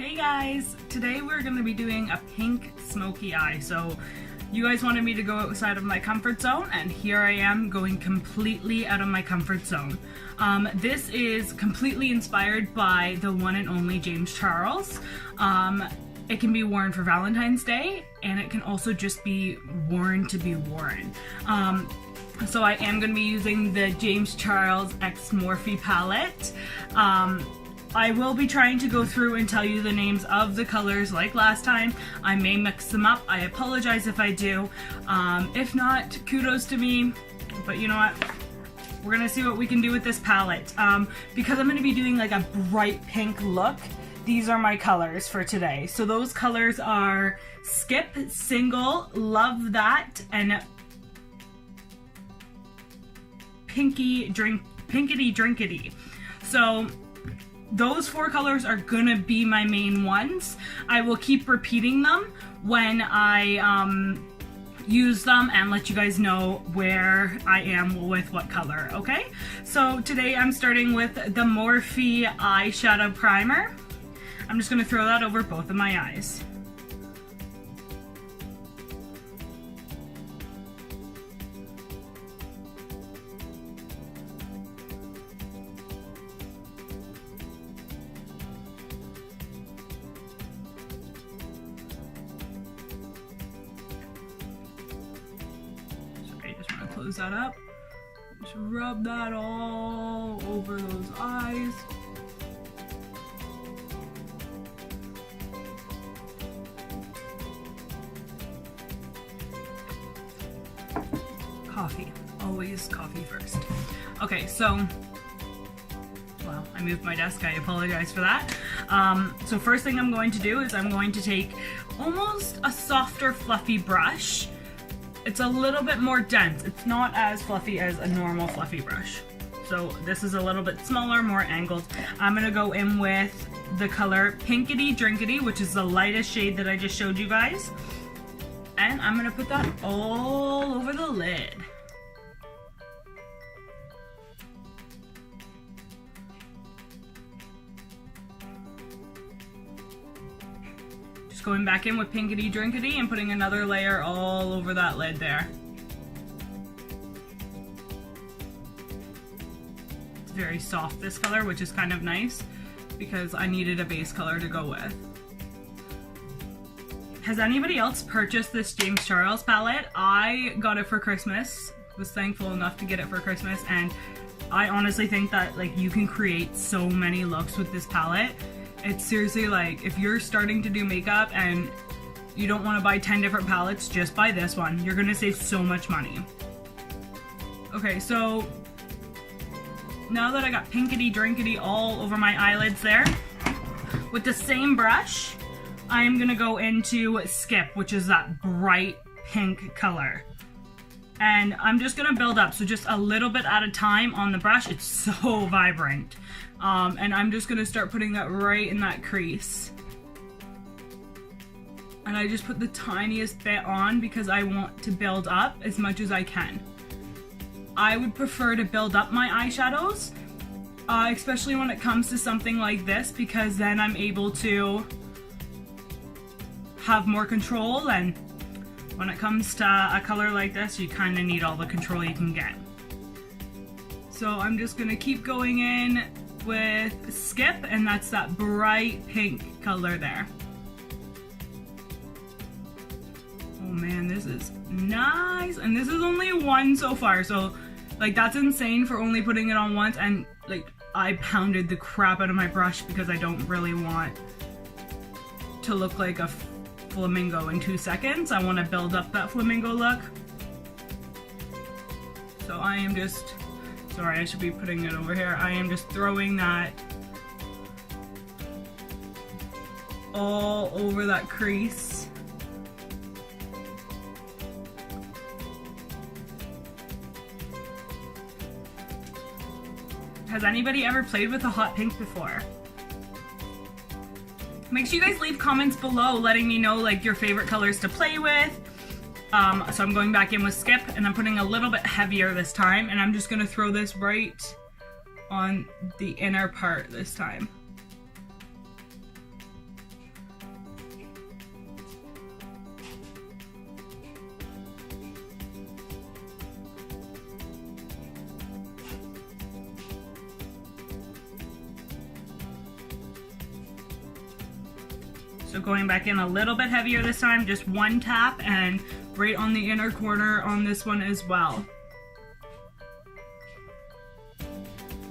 Hey guys, today we're going to be doing a pink smoky eye. So you guys wanted me to go outside of my comfort zone, and here I am going completely out of my comfort zone. This is completely inspired by the one and only James Charles. It can be worn for Valentine's Day, and it can also just be worn to be worn. So I am going to be using the James Charles X Morphe palette. I will be trying to go through and tell you the names of the colors like last time. I may mix them up. I apologize if I do. If not, kudos to me. But you know what? We're gonna see what we can do with this palette. Because I'm gonna be doing like a bright pink look, these are my colors for today. So those colors are Skip, Single, Love That, and Pinkity Drinkity. So those four colors are gonna be my main ones. I will keep repeating them when I use them and let you guys know where I am with what color, okay? So today I'm starting with the Morphe eyeshadow primer. I'm just gonna throw that over both of my eyes. Close that up. Just rub that all over those eyes. Coffee. Always coffee first. Okay, so, well, I moved my desk. I apologize for that. So first thing I'm going to do is I'm going to take almost a softer, fluffy brush. It's a little bit more dense. It's not as fluffy as a normal fluffy brush. So this is a little bit smaller, more angled. I'm gonna go in with the color Pinkity Drinkity, which is the lightest shade that I just showed you guys. And I'm gonna put that all over the lid. Going back in with Pinkity Drinkity and putting another layer all over that lid there. It's very soft, this color, which is kind of nice because I needed a base color to go with. Has anybody else purchased this James Charles palette? I got it for Christmas. Was thankful enough to get it for Christmas, and I honestly think that like you can create so many looks with this palette. It's seriously like, if you're starting to do makeup and you don't want to buy 10 different palettes, just buy this one. You're gonna save so much money. Okay, so now that I got Pinkity Drinkity all over my eyelids there, with the same brush, I am gonna go into Skip, which is that bright pink color. And I'm just gonna build up, so just a little bit at a time on the brush. It's so vibrant. And I'm just gonna start putting that right in that crease. And I just put the tiniest bit on because I want to build up as much as I can. I would prefer to build up my eyeshadows, especially when it comes to something like this, because then I'm able to have more control, and when it comes to a color like this, you kind of need all the control you can get. So I'm just gonna keep going in with Skip, and that's that bright pink color there. Oh man, this is nice, and this is only one so far, so like that's insane for only putting it on once. And like I pounded the crap out of my brush because I don't really want to look like a flamingo in 2 seconds. I want to build up that flamingo look. So I am just, sorry, I should be putting it over here. I am just throwing that all over that crease. Has anybody ever played with a hot pink before? Make sure you guys leave comments below letting me know like your favorite colors to play with. So I'm going back in with Skip, and I'm putting a little bit heavier this time, and I'm just gonna throw this right on the inner part this time. So going back in a little bit heavier this time, just one tap, and right on the inner corner on this one as well.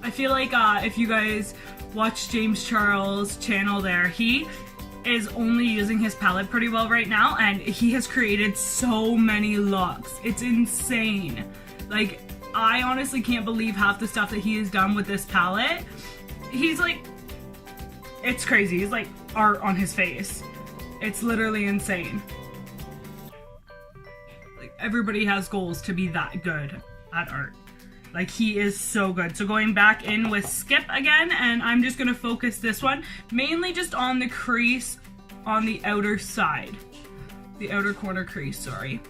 I feel like if you guys watch James Charles' channel there, he is only using his palette pretty well right now, and he has created so many looks. It's insane. Like, I honestly can't believe half the stuff that he has done with this palette. He's like, it's crazy. He's like art on his face. It's literally insane. Like, everybody has goals to be that good at art. Like, he is so good. So going back in with Skip again, and I'm just gonna focus this one mainly just on the crease on the outer side. The outer corner crease, sorry.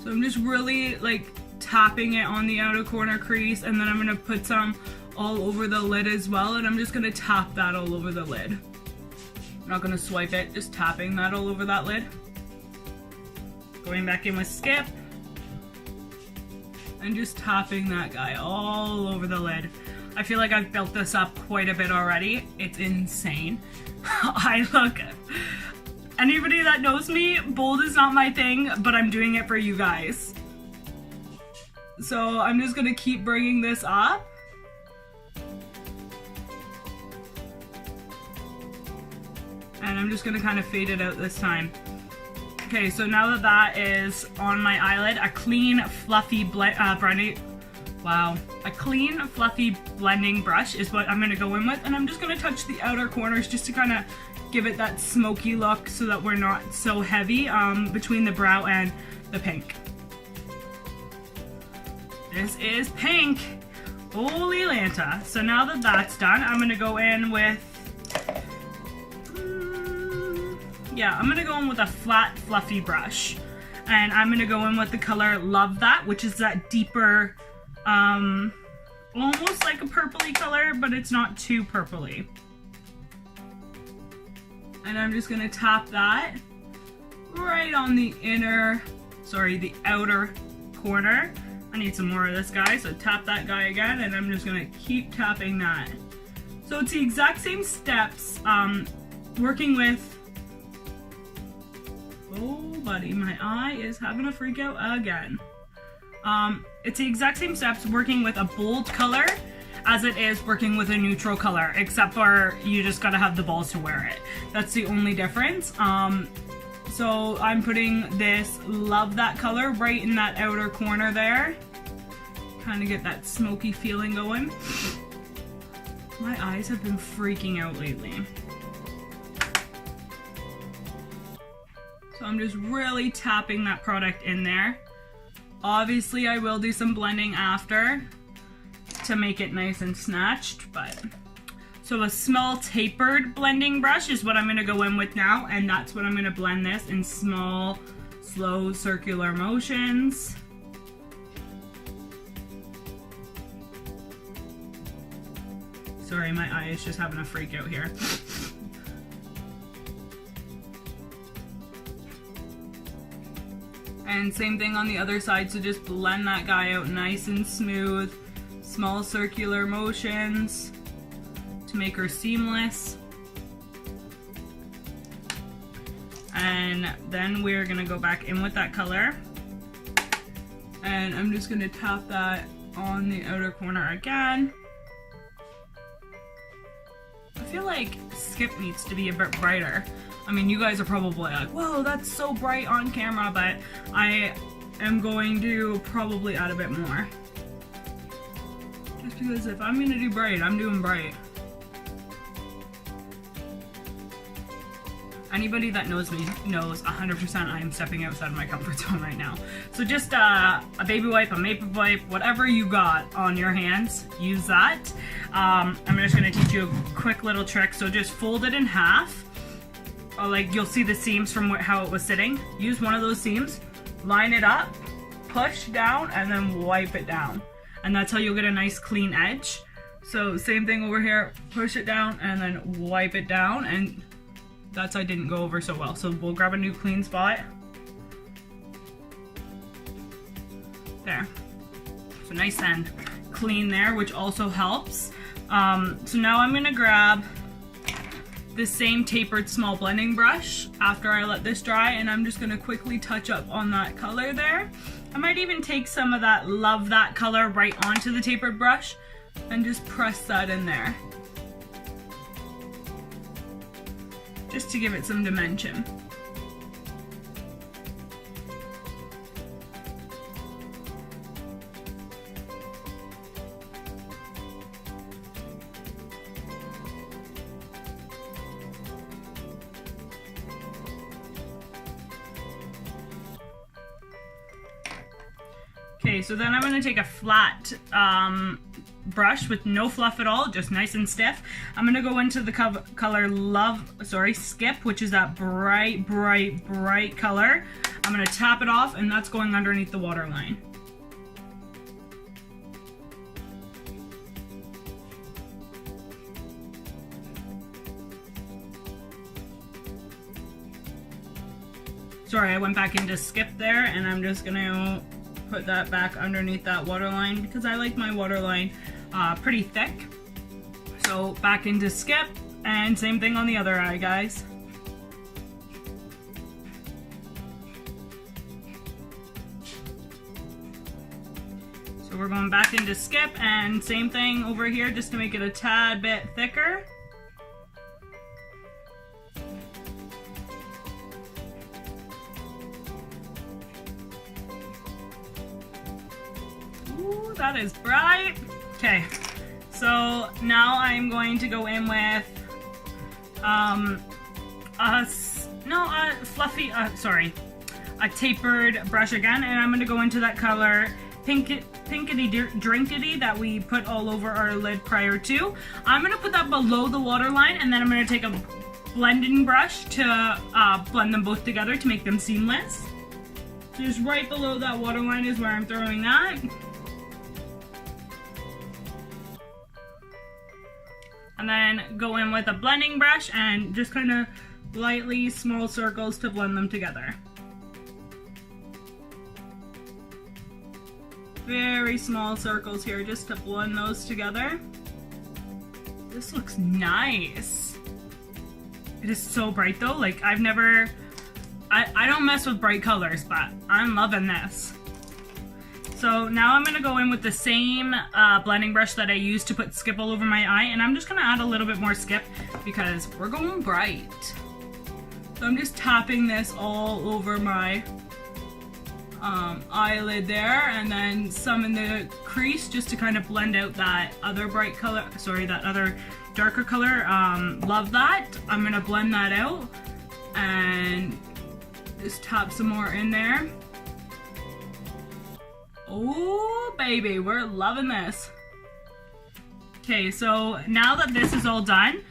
So I'm just really like tapping it on the outer corner crease, and then I'm gonna put some all over the lid as well, and I'm just gonna tap that all over the lid. I'm not gonna swipe it, just tapping that all over that lid. Going back in with Skip, and just tapping that guy all over the lid. I feel like I've built this up quite a bit already. It's insane. Anybody that knows me, bold is not my thing, but I'm doing it for you guys. So I'm just gonna keep bringing this up. And I'm just gonna kind of fade it out this time. Okay, so now that that is on my eyelid, a clean, fluffy blending brush is what I'm gonna go in with, and I'm just gonna touch the outer corners just to kind of give it that smoky look so that we're not so heavy between the brow and the pink. This is pink. Holy Lanta. So now that that's done, I'm gonna go in with I'm gonna go in with a flat, fluffy brush. And I'm gonna go in with the color Love That, which is that deeper, almost like a purpley color, but it's not too purpley. And I'm just gonna tap that right on the the outer corner. I need some more of this guy, so tap that guy again, and I'm just gonna keep tapping that. So it's the exact same steps, working with, oh buddy, my eye is having a freak out again. It's the exact same steps working with a bold color as it is working with a neutral color, except for you just gotta have the balls to wear it. That's the only difference. So I'm putting this Love That color right in that outer corner there. Kind of get that smoky feeling going. My eyes have been freaking out lately. So I'm just really tapping that product in there. Obviously I will do some blending after to make it nice and snatched, but so a small tapered blending brush is what I'm going to go in with now, and that's what I'm going to blend this in small, slow circular motions. Sorry, my eye is just having a freak out here. And same thing on the other side, so just blend that guy out nice and smooth. Small circular motions to make her seamless. And then we're gonna go back in with that color. And I'm just gonna tap that on the outer corner again. I feel like Skip needs to be a bit brighter. I mean, you guys are probably like, whoa, that's so bright on camera, but I am going to probably add a bit more. Just because if I'm gonna do bright, I'm doing bright. Anybody that knows me knows 100% I am stepping outside of my comfort zone right now. So just a baby wipe, a maple wipe, whatever you got on your hands, use that. I'm just gonna teach you a quick little trick. So just fold it in half. Like you'll see the seams from how it was sitting. Use one of those seams, line it up, push down, and then wipe it down. And that's how you'll get a nice clean edge. So same thing over here, push it down and then wipe it down, and that's how I didn't go over so well. So we'll grab a new clean spot. There. So nice and clean there, which also helps So now I'm gonna grab the same tapered small blending brush after I let this dry, and I'm just gonna quickly touch up on that color there. I might even take some of that Love That color right onto the tapered brush and just press that in there, just to give it some dimension. Okay, so then I'm going to take a flat brush with no fluff at all, just nice and stiff. I'm going to go into the color Skip, which is that bright, bright, bright color. I'm going to tap it off, and that's going underneath the waterline. Sorry, I went back into Skip there, and I'm just going to put that back underneath that waterline because I like my waterline pretty thick. So back into Skip, and same thing on the other eye, guys. So we're going back into Skip, and same thing over here just to make it a tad bit thicker. Ooh, that is bright. Okay, so now I'm going to go in with a tapered brush again, and I'm going to go into that color Pinkity Drinkity that we put all over our lid prior to. I'm going to put that below the waterline, and then I'm going to take a blending brush to blend them both together to make them seamless. So just right below that waterline is where I'm throwing that. And then go in with a blending brush and just kind of lightly small circles to blend them together. Very small circles here just to blend those together. This looks nice. It is so bright though. Like I don't mess with bright colors, but I'm loving this. So now I'm going to go in with the same blending brush that I used to put Skip all over my eye, and I'm just going to add a little bit more Skip because we're going bright. So I'm just tapping this all over my eyelid there, and then some in the crease just to kind of blend out that other bright color, that other darker color. Love That. I'm going to blend that out and just tap some more in there. Oh baby, we're loving this. Okay, so now that this is all done,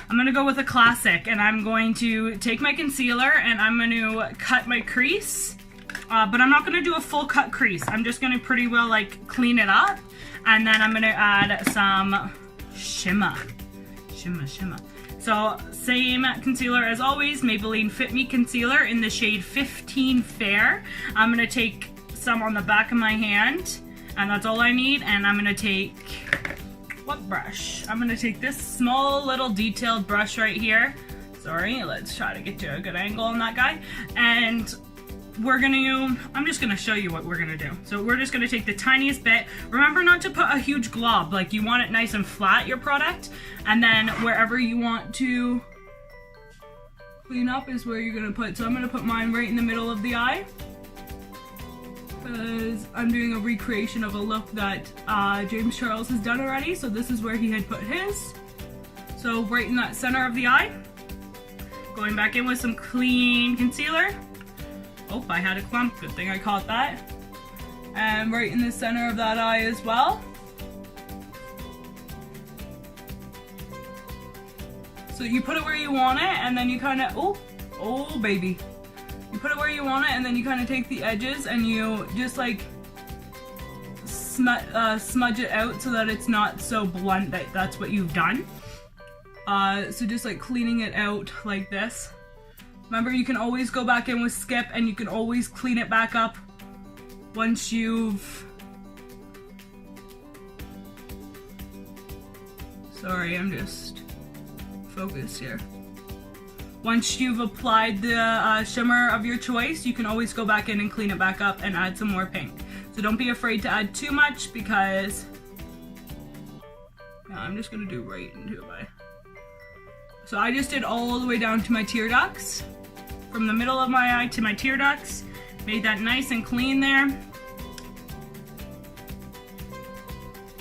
I'm gonna go with a classic, and I'm going to take my concealer and I'm gonna cut my crease, but I'm not gonna do a full cut crease. I'm just gonna pretty well like clean it up, and then I'm gonna add some shimmer. So same concealer as always, Maybelline Fit Me concealer in the shade 15 Fair. I'm gonna take some on the back of my hand, and that's all I need. And I'm gonna take, what brush? I'm gonna take this small little detailed brush right here. Sorry, let's try to get to a good angle on that guy. And I'm just gonna show you what we're gonna do. So we're just gonna take the tiniest bit. Remember not to put a huge glob, like you want it nice and flat, your product. And then wherever you want to clean up is where you're gonna put. So I'm gonna put mine right in the middle of the eye, because I'm doing a recreation of a look that James Charles has done already. So this is where he had put his. So right in that center of the eye. Going back in with some clean concealer. Oh, I had a clump. Good thing I caught that. And right in the center of that eye as well. So you put it where you want it, and then you kind of, oh baby. You put it where you want it, and then you kind of take the edges and you just like smudge it out so that it's not so blunt that that's what you've done. So just like cleaning it out like this. Remember, you can always go back in with Skip, and you can always clean it back up once you've Sorry, I'm just focused here. Once you've applied the shimmer of your choice, you can always go back in and clean it back up and add some more pink. So don't be afraid to add too much because I'm just gonna do right into it. So I just did all the way down to my tear ducts. From the middle of my eye to my tear ducts. Made that nice and clean there.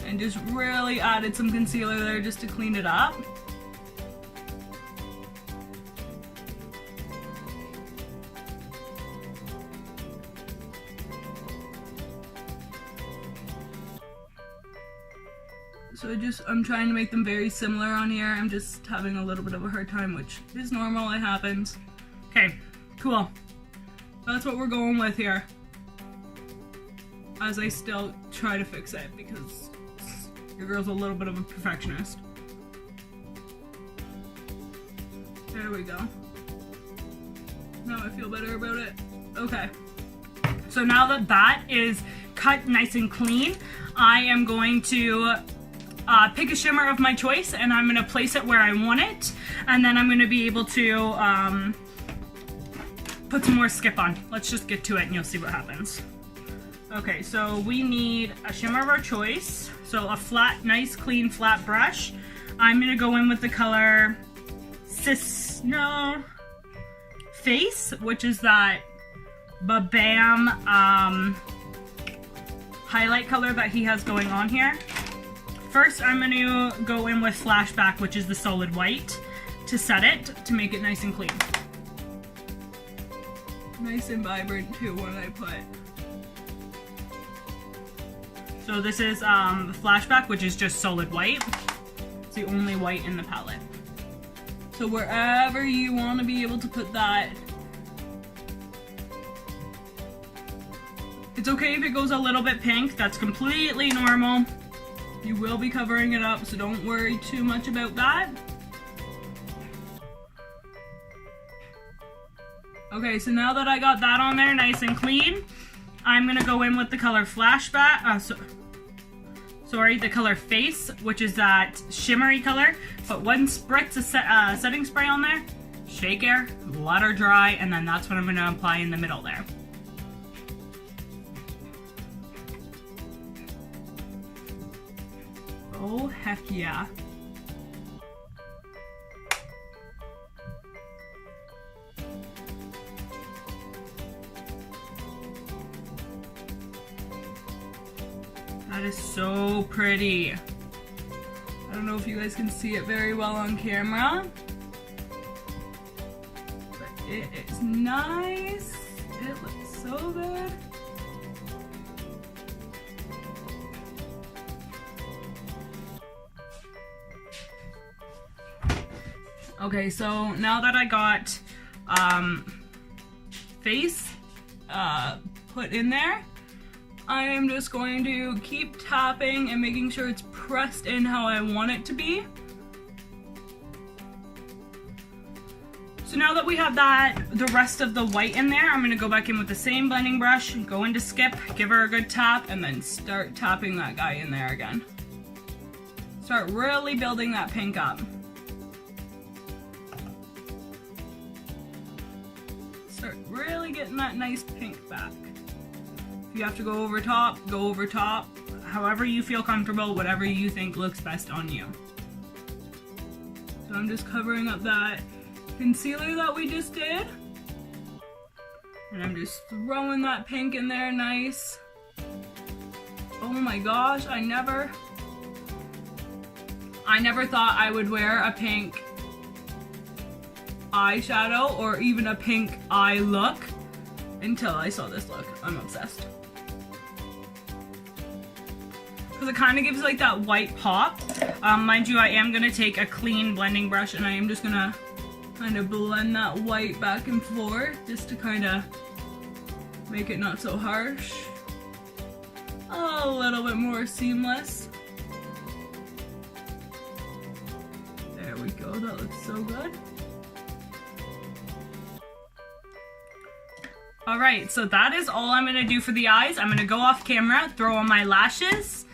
And just really added some concealer there just to clean it up. So I'm trying to make them very similar on here. I'm just having a little bit of a hard time, which is normal, it happens. Okay, cool. That's what we're going with here. As I still try to fix it because your girl's a little bit of a perfectionist. There we go. Now I feel better about it. Okay. So now that that is cut nice and clean, I am going to pick a shimmer of my choice and I'm going to place it where I want it, and then I'm going to be able to put some more skip on. Let's just get to it and you'll see what happens. Okay, so we need a shimmer of our choice. So a flat, nice, clean, flat brush. I'm going to go in with the color Face, which is that Ba-Bam highlight color that he has going on here. First, I'm going to go in with Flashback, which is the solid white, to set it, to make it nice and clean. Nice and vibrant too, what I put. So this is Flashback, which is just solid white. It's the only white in the palette. So wherever you want to be able to put that. It's okay if it goes a little bit pink, that's completely normal. You will be covering it up, so don't worry too much about that. Okay, so now that I got that on there nice and clean, I'm gonna go in with the color Flashback, the color Face, which is that shimmery color. Put one spritz of setting spray on there, shake her, let her dry, and then that's what I'm gonna apply in the middle there. Oh, heck yeah. That is so pretty. I don't know if you guys can see it very well on camera, but it is nice. It looks so good. Okay, so now that I got Face put in there, I am just going to keep tapping and making sure it's pressed in how I want it to be. So now that we have the rest of the white in there, I'm going to go back in with the same blending brush, go into Skip, give her a good tap, and then start tapping that guy in there again. Start really building that pink up. Start really getting that nice pink back. If you have to go over top, go over top. However you feel comfortable, whatever you think looks best on you. So I'm just covering up that concealer that we just did. And I'm just throwing that pink in there nice. Oh my gosh, I never thought I would wear a pink eyeshadow or even a pink eye look until I saw this look. I'm obsessed. Because it kind of gives like that white pop. Mind you, I am going to take a clean blending brush and I am just going to kind of blend that white back and forth just to kind of make it not so harsh. A little bit more seamless. There we go, that looks so good. Alright, so that is all I'm going to do for the eyes. I'm going to go off camera, throw on my lashes,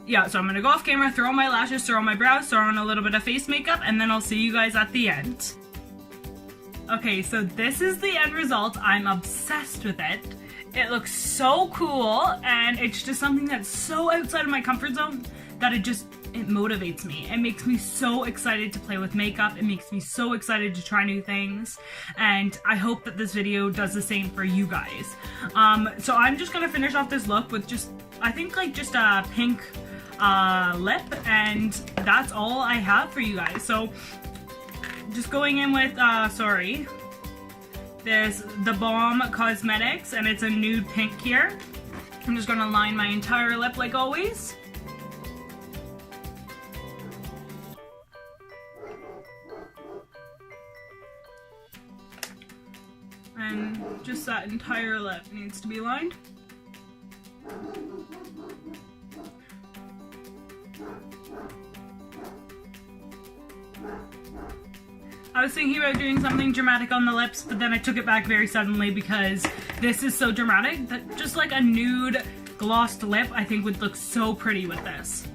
yeah, so I'm gonna go off camera, throw on my lashes, throw on my brows, throw on a little bit of face makeup, and then I'll see you guys at the end. Okay, so this is the end result. I'm obsessed with it. It looks so cool, and it's just something that's so outside of my comfort zone that it motivates me. It makes me so excited to play with makeup. It makes me so excited to try new things, and I hope that this video does the same for you guys. So I'm just gonna finish off this look with I think just a pink lip, and that's all I have for you guys. So just going in with, there's The Balm Cosmetics, and it's a nude pink here. I'm just gonna line my entire lip like always. And just that entire lip needs to be lined. I was thinking about doing something dramatic on the lips, but then I took it back very suddenly because this is so dramatic that just like a nude glossed lip I think would look so pretty with this.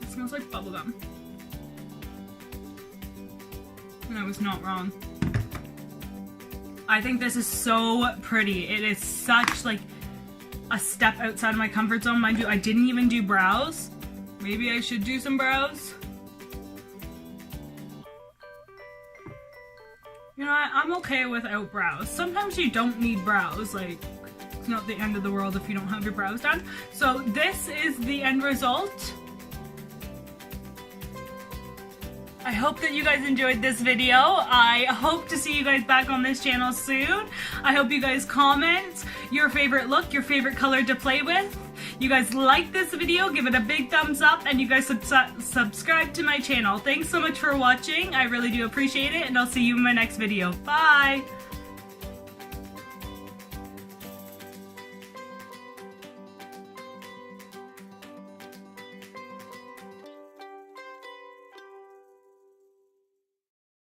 It smells like bubblegum. And I was not wrong. I think this is so pretty. It is such like a step outside of my comfort zone. Mind you, I didn't even do brows. Maybe I should do some brows. You know what? I'm okay without brows. Sometimes you don't need brows. Like, it's not the end of the world if you don't have your brows done. So this is the end result. I hope that you guys enjoyed this video. I hope to see you guys back on this channel soon. I hope you guys comment your favorite look, your favorite color to play with. You guys like this video, give it a big thumbs up, and you guys subscribe to my channel. Thanks so much for watching. I really do appreciate it, and I'll see you in my next video. Bye!